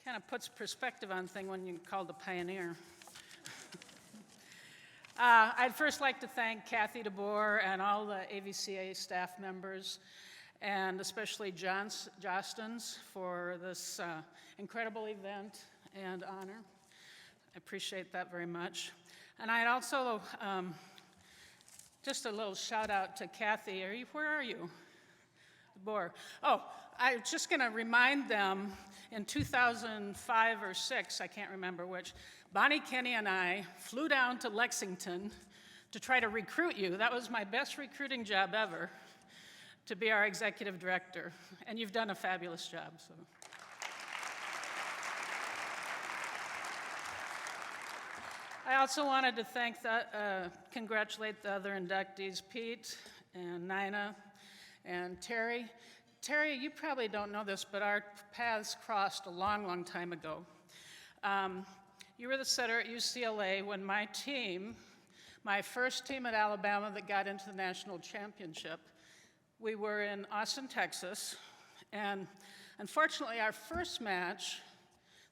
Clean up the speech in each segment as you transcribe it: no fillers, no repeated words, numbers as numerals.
kind of puts perspective on things when you're called a pioneer. I'd first like to thank Kathy DeBoer and all the AVCA staff members, and especially Jostens for this incredible event and honor. I appreciate that very much. And I'd also, just a little shout out to Kathy. Where are you? DeBoer. Oh, I was just going to remind them in 2005 or 6, I can't remember which, Bonnie Kenny and I flew down to Lexington to try to recruit you. That was my best recruiting job ever, to be our executive director. And you've done a fabulous job. So. I also wanted to congratulate the other inductees, Pete and Nina and Terry. Terry, you probably don't know this, but our paths crossed a long, long time ago. You were the setter at UCLA when my team, my first team at Alabama that got into the national championship, we were in Austin, Texas, and unfortunately our first match,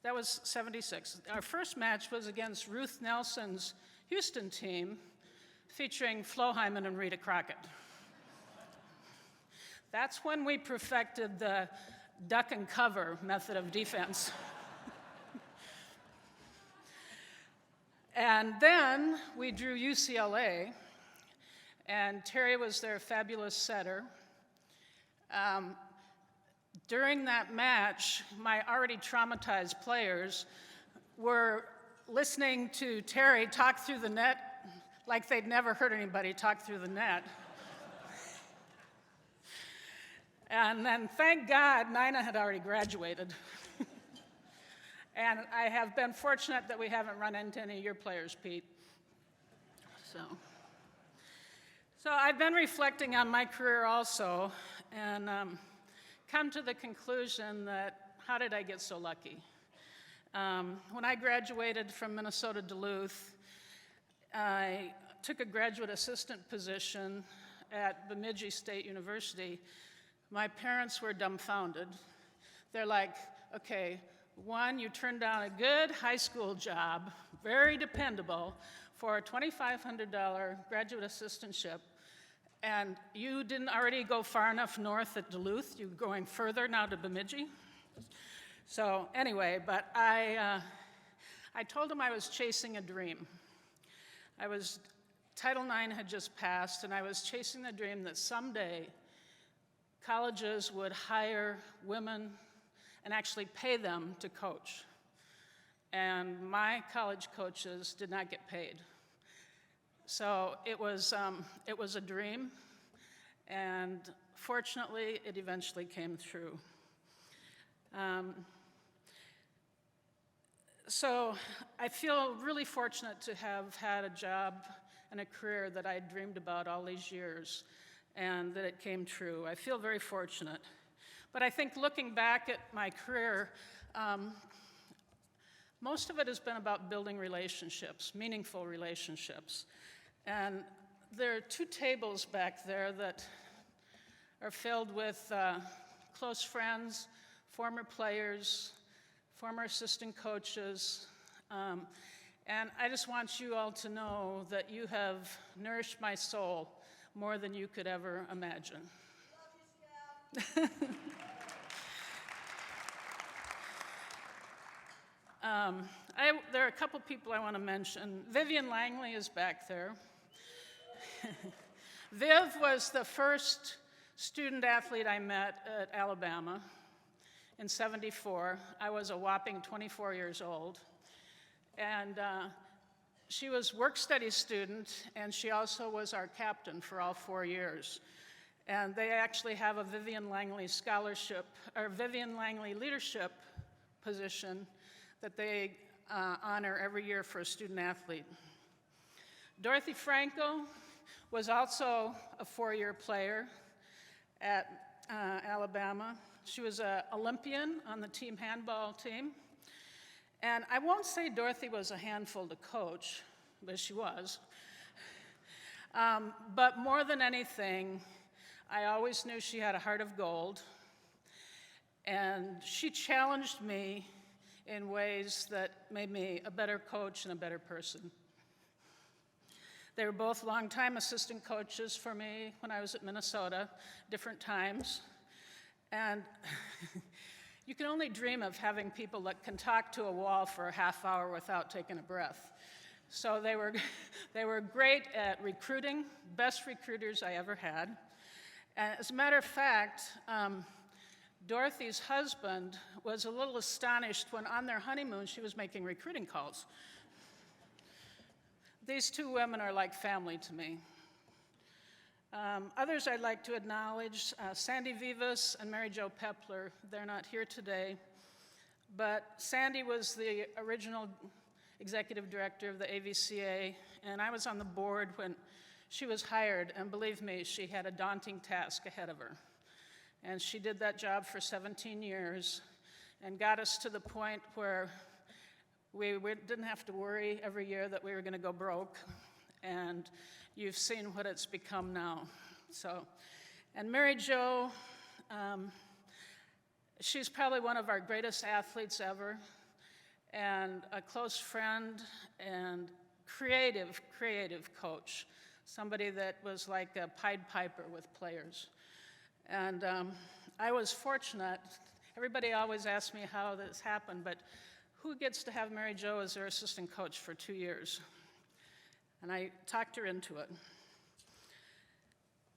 that was 76, our first match was against Ruth Nelson's Houston team, featuring Flo Hyman and Rita Crockett. That's when we perfected the duck and cover method of defense. And then we drew UCLA, and Terry was their fabulous setter. During that match, my already traumatized players were listening to Terry talk through the net like they'd never heard anybody talk through the net. And then, thank God, Nina had already graduated. And I have been fortunate that we haven't run into any of your players, Pete. So I've been reflecting on my career also, and come to the conclusion that, how did I get so lucky? When I graduated from Minnesota Duluth, I took a graduate assistant position at Bemidji State University. My parents were dumbfounded. They're like, okay, one, you turned down a good high school job, very dependable, for a $2,500 graduate assistantship, and you didn't already go far enough north at Duluth, you're going further now to Bemidji. So anyway, but I told them I was chasing a dream. Title IX had just passed, and I was chasing the dream that someday colleges would hire women and actually pay them to coach. And my college coaches did not get paid. So it was a dream, and fortunately, it eventually came true. So I feel really fortunate to have had a job and a career that I dreamed about all these years, and that it came true. I feel very fortunate. But I think looking back at my career, most of it has been about building relationships, meaningful relationships. And there are two tables back there that are filled with close friends, former players, former assistant coaches. And I just want you all to know that you have nourished my soul more than you could ever imagine. Love you, Scout. There are a couple people I want to mention. Vivian Langley is back there. Viv was the first student athlete I met at Alabama in '74. I was a whopping 24 years old. And she was work study student, and she also was our captain for all 4 years. And they actually have a Vivian Langley scholarship, or Vivian Langley leadership position that they honor every year for a student athlete. Dorothy Franco was also a 4-year player at Alabama. She was an Olympian on the team handball team. And I won't say Dorothy was a handful to coach, but she was. But more than anything, I always knew she had a heart of gold. And she challenged me in ways that made me a better coach and a better person. They were both longtime assistant coaches for me when I was at Minnesota, different times. And you can only dream of having people that can talk to a wall for a half hour without taking a breath. So they were great at recruiting, best recruiters I ever had. And as a matter of fact, Dorothy's husband was a little astonished when on their honeymoon she was making recruiting calls. These two women are like family to me. Others I'd like to acknowledge, Sandy Vivas and Mary Jo Pepler. They're not here today, but Sandy was the original executive director of the AVCA, and I was on the board when she was hired, and believe me, she had a daunting task ahead of her. And she did that job for 17 years and got us to the point where we didn't have to worry every year that we were going to go broke, and you've seen what it's become now. So, and Mary Jo, she's probably one of our greatest athletes ever, and a close friend and creative coach, somebody that was like a Pied Piper with players. And I was fortunate. Everybody always asks me how this happened, but who gets to have Mary Jo as their assistant coach for 2 years? And I talked her into it.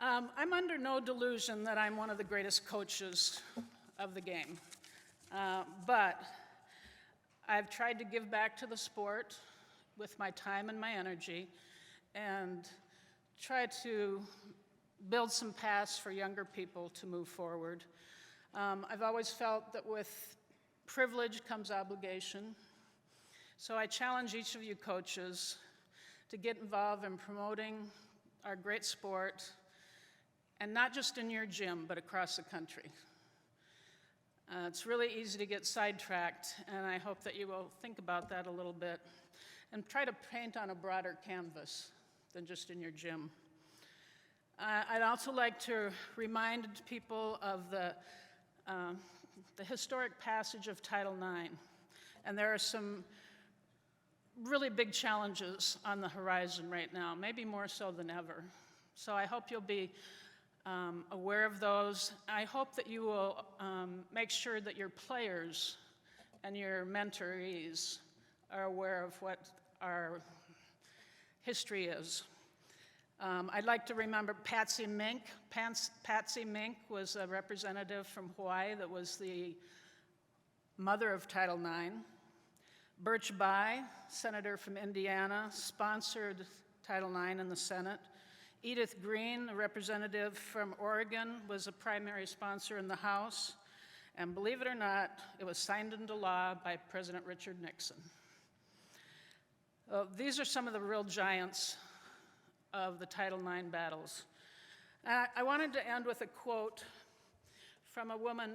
I'm under no delusion that I'm one of the greatest coaches of the game, but I've tried to give back to the sport with my time and my energy and try to build some paths for younger people to move forward. I've always felt that with privilege comes obligation. So I challenge each of you coaches to get involved in promoting our great sport, and not just in your gym, but across the country. It's really easy to get sidetracked, and I hope that you will think about that a little bit and try to paint on a broader canvas than just in your gym. I'd also like to remind people of the historic passage of Title IX, and there are some really big challenges on the horizon right now, maybe more so than ever. So I hope you'll be aware of those. I hope that you will make sure that your players and your mentorees are aware of what our history is. I'd like to remember Patsy Mink. Patsy Mink was a representative from Hawaii that was the mother of Title IX. Birch Bayh, senator from Indiana, sponsored Title IX in the Senate. Edith Green, a representative from Oregon, was a primary sponsor in the House. And believe it or not, it was signed into law by President Richard Nixon. These are some of the real giants of the Title IX battles. I wanted to end with a quote from a woman,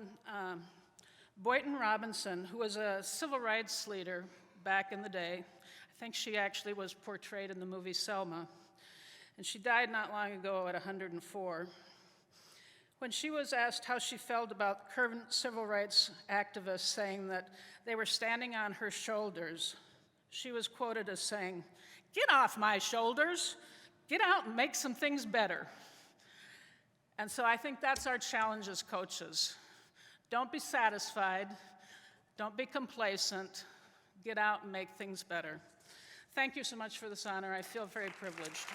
Boynton Robinson, who was a civil rights leader back in the day. I think she actually was portrayed in the movie Selma. And she died not long ago at 104. When she was asked how she felt about current civil rights activists saying that they were standing on her shoulders, she was quoted as saying, "Get off my shoulders. Get out and make some things better." And so I think that's our challenge as coaches. Don't be satisfied. Don't be complacent. Get out and make things better. Thank you so much for this honor. I feel very privileged.